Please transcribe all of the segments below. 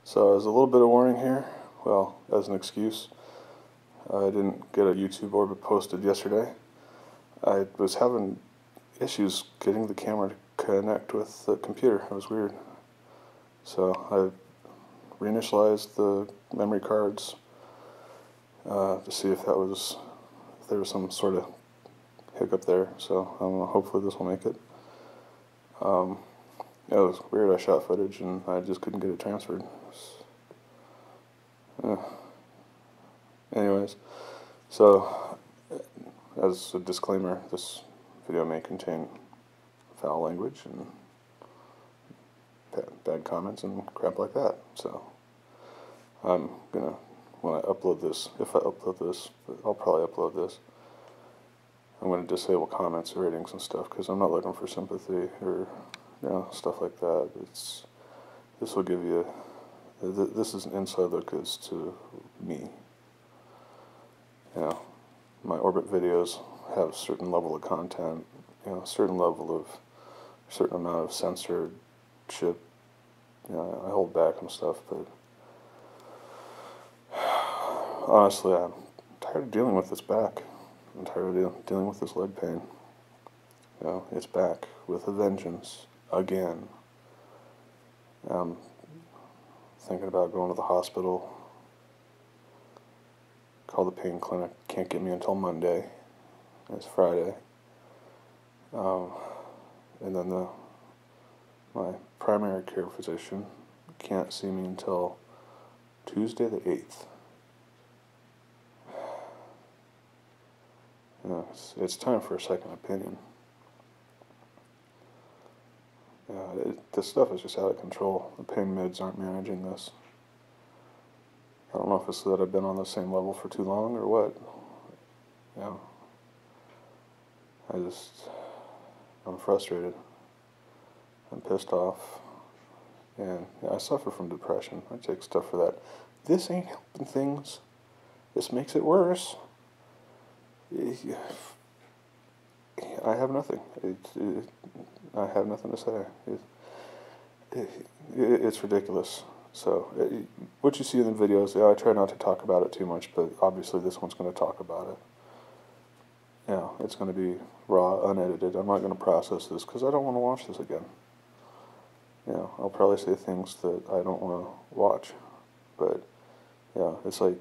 So as a little bit of warning here, well, as an excuse, I didn't get a YouTube orbit posted yesterday. I was having issues getting the camera to connect with the computer. It was weird. So I reinitialized the memory cards to see if there was some sort of hiccup there. So I don't know, hopefully this will make it. It was weird. I shot footage and I just couldn't get it transferred. Anyways, so as a disclaimer, this video may contain foul language and bad comments and crap like that. So I'm gonna, when I upload this, if I upload this, I'll probably upload this, I'm gonna disable comments, ratings, and stuff, because I'm not looking for sympathy or stuff like that. This will give you. This is an inside look as to me. My orbit videos have a certain level of content, a certain amount of censored shit. I hold back and stuff, but honestly, I'm tired of dealing with this back. I'm tired of dealing with this leg pain. It's back with a vengeance again. Thinking about going to the hospital. Call the pain clinic. Can't get me until Monday. It's Friday. And then my primary care physician can't see me until Tuesday the 8th. It's time for a second opinion. This stuff is just out of control. The pain meds aren't managing this. I don't know if it's that I've been on the same level for too long or what. I'm frustrated. I'm pissed off. And I suffer from depression. I take stuff for that. This ain't helping things. This makes it worse. I have nothing. I have nothing to say. It's ridiculous. So, what you see in the videos, I try not to talk about it too much, but obviously this one's going to talk about it. It's going to be raw, unedited. I'm not going to process this because I don't want to watch this again. I'll probably say things that I don't want to watch. But, it's like,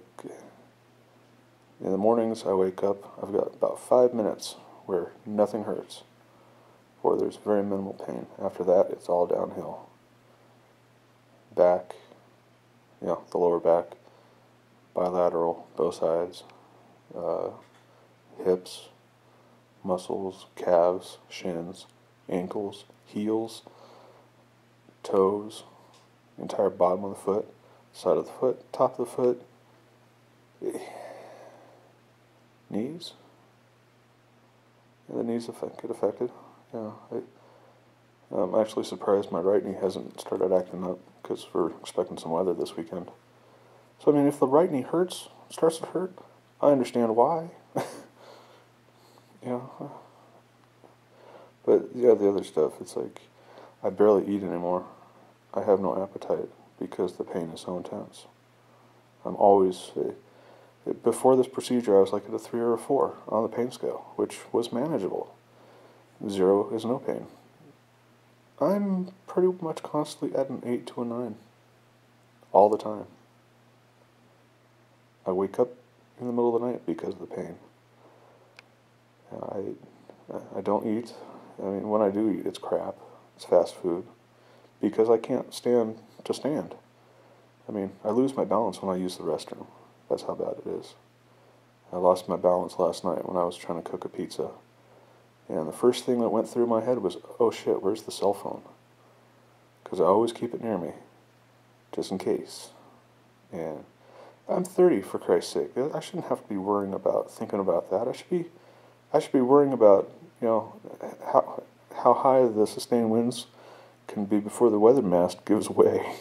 in the mornings I wake up, I've got about 5 minutes where nothing hurts, or there's very minimal pain. After that, it's all downhill. Back, the lower back, bilateral, both sides, hips, muscles, calves, shins, ankles, heels, toes, entire bottom of the foot, side of the foot, top of the foot, knees. The knees get affected. I'm actually surprised my right knee hasn't started acting up, because we're expecting some weather this weekend. So, if the right knee starts to hurt, I understand why. But, the other stuff, it's like, I barely eat anymore. I have no appetite, because the pain is so intense. I'm always, before this procedure, I was like at a 3 or a 4 on the pain scale, which was manageable. 0 is no pain. I'm pretty much constantly at an 8 to a 9. All the time. I wake up in the middle of the night because of the pain. I don't eat. When I do eat, it's crap. It's fast food. Because I can't stand to stand. I lose my balance when I use the restroom. That's how bad it is. I lost my balance last night when I was trying to cook a pizza. And the first thing that went through my head was, oh shit, where's the cell phone? Because I always keep it near me, just in case. And I'm 30, for Christ's sake. I shouldn't have to be thinking about that. I should be worrying about, how high the sustained winds can be before the weather mast gives way,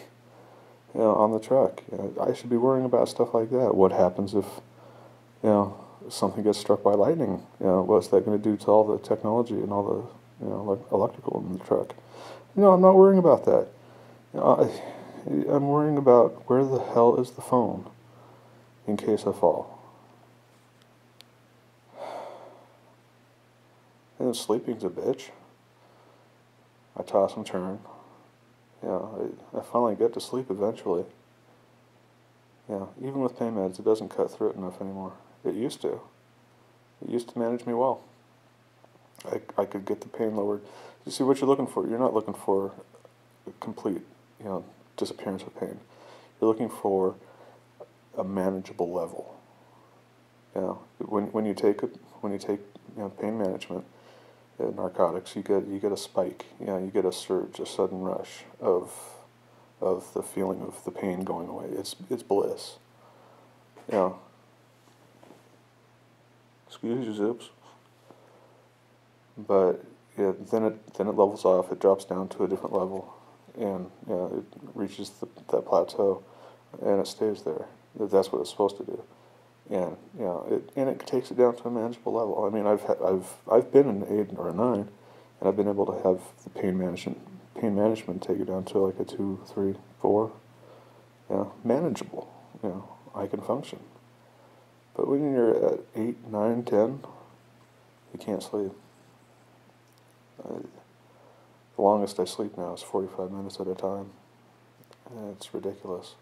on the truck. I should be worrying about stuff like that. What happens if, something gets struck by lightning? What's that going to do to all the technology and all the, electrical in the truck? I'm not worrying about that. I'm worrying about where the hell is the phone in case I fall. And sleeping's a bitch. I toss and turn. I finally get to sleep eventually. Even with pain meds, it doesn't cut through it enough anymore. It used to. It used to manage me well. I could get the pain lowered. You see, what you're looking for, you're not looking for a complete, disappearance of pain. You're looking for a manageable level. When you take pain management, narcotics, you get a spike. You get a surge, a sudden rush of the feeling of the pain going away. It's bliss. Excuse you, Zips. But then it levels off. It drops down to a different level, and it reaches that plateau, and it stays there. That's what it's supposed to do. And it takes it down to a manageable level. I mean, I've been an 8 or a 9, and I've been able to have the pain management take it down to like a 2, 3, 4. Manageable. I can function. But when you're at 8, 9, 10, you can't sleep. The longest I sleep now is 45 minutes at a time. And it's ridiculous.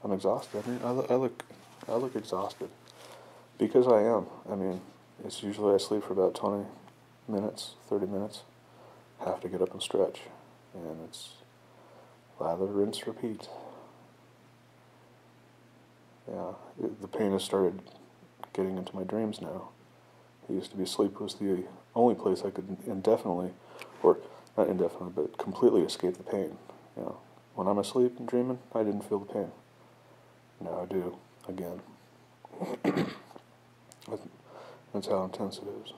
I'm exhausted. I mean, I look exhausted. Because I am. I mean, it's usually I sleep for about 20 minutes, 30 minutes. Have to get up and stretch. And it's lather, rinse, repeat. The pain has started getting into my dreams now. It used to be sleep was the only place I could indefinitely, or not indefinitely, but completely escape the pain. When I'm asleep and dreaming, I didn't feel the pain. Now I do, again. That's how intense it is.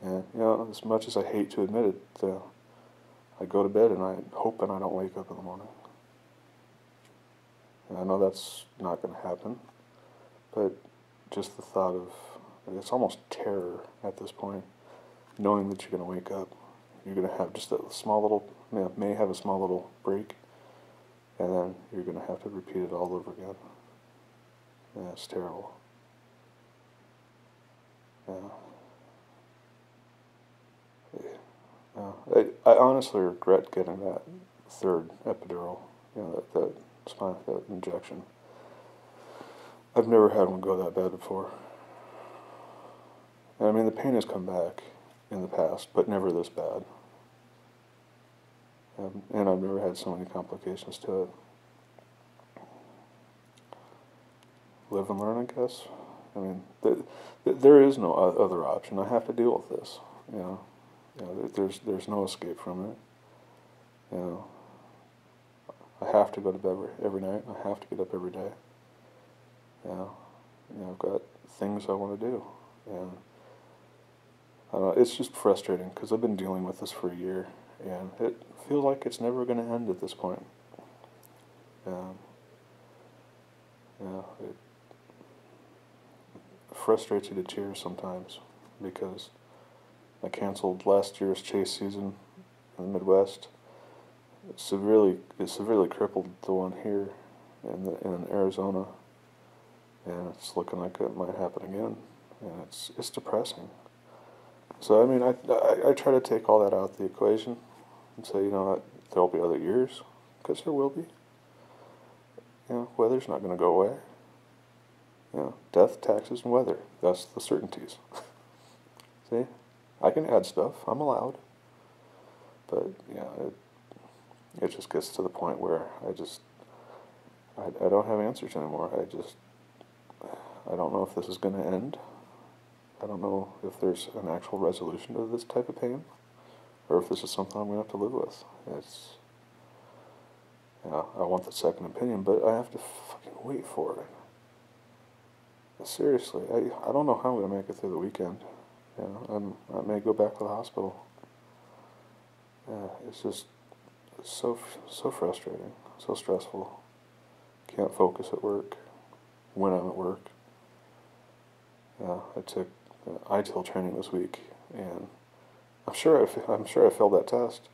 And, as much as I hate to admit it, I go to bed and I hope and I don't wake up in the morning. And I know that's not going to happen, but just the thought of, it's almost terror at this point, knowing that you're going to wake up. You're going to have just a small little, may have a small little break, and then you're going to have to repeat it all over again. Yeah, it's terrible. I honestly regret getting that third epidural, that injection. I've never had one go that bad before. And I mean, the pain has come back in the past, but never this bad. And I've never had so many complications to it. Live and learn, I guess. I mean, there is no other option. I have to deal with this. There's no escape from it. I have to go to bed every night. I have to get up every day. I've got things I want to do, and I don't know, it's just frustrating because I've been dealing with this for a year, and it feels like it's never going to end at this point. It frustrates you to tears sometimes because I canceled last year's chase season in the Midwest. It severely crippled the one here in Arizona, and it's looking like it might happen again, and it's depressing. So I mean, I try to take all that out of the equation and say, there'll be other years, because there will be. Weather's not going to go away. Death, taxes, and weather. That's the certainties. See? I can add stuff. I'm allowed. But, it just gets to the point where I don't have answers anymore. I don't know if this is going to end. I don't know if there's an actual resolution to this type of pain, or if this is something I'm going to have to live with. I want the second opinion, but I have to fucking wait for it. Seriously, I don't know how I'm going to make it through the weekend. I may go back to the hospital. It's just so frustrating, so stressful. Can't focus at work when I'm at work. I took ITIL training this week, and I'm sure I failed that test.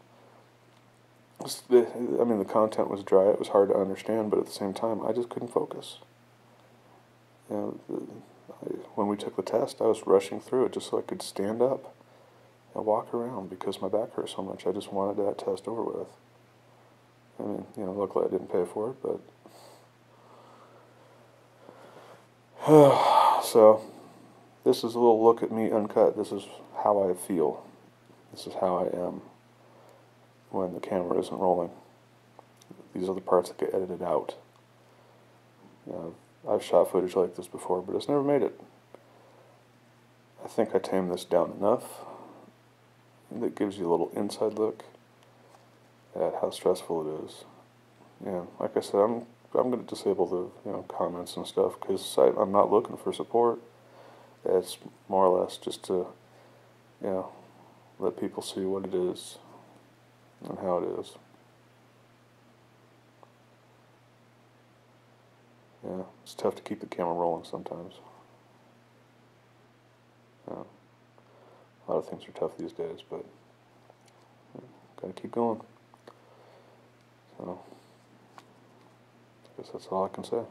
I mean, the content was dry. It was hard to understand, but at the same time, I just couldn't focus. When we took the test, I was rushing through it just so I could stand up and walk around because my back hurt so much. I just wanted that test over with. I mean, luckily I didn't pay for it, but so this is a little look at me uncut. This is how I feel. This is how I am when the camera isn't rolling. These are the parts that get edited out. I've shot footage like this before, but it's never made it. I think I tamed this down enough that gives you a little inside look at how stressful it is. Like I said, I'm going to disable the comments and stuff because I'm not looking for support. It's more or less just to let people see what it is and how it is. It's tough to keep the camera rolling sometimes. A lot of things are tough these days, but gotta keep going. So, I guess that's all I can say.